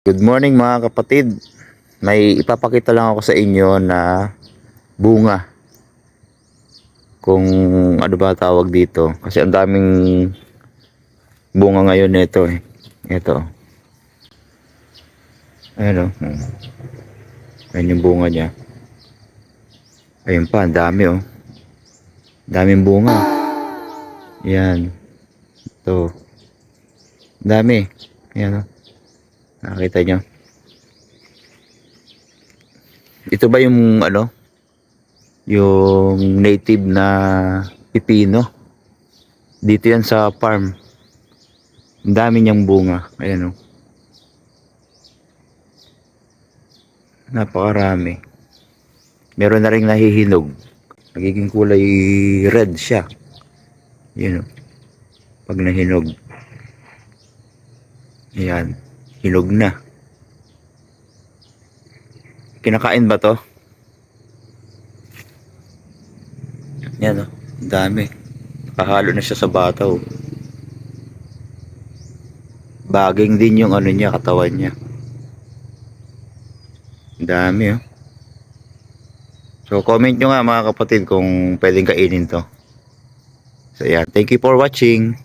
Good morning mga kapatid. May ipapakita lang ako sa inyo na bunga. Kung ano ba tawag dito. Kasi ang daming bunga ngayon nito eh. Ito. Ayan o. Ayan yung bunga niya. Ayun pa, ang dami oh. Daming bunga. Yan. Ito. Dami. Ayan o. Nakita nyo? Ito ba yung ano? Yung native na pipino. Dito yan sa farm. Ang dami niyang bunga. Ayan o. Napakarami. Meron na rin nahihinog. Nagiging kulay red siya. Yun o. Pag nahinog. Ayan. Hinog na. Kinakain ba to? Yan o. Ang dami. Nakahalo na siya sa bataw. Baging din yung ano niya, katawan niya. Ang dami oh. So comment nyo nga mga kapatid kung pwedeng kainin to. So yan. Thank you for watching.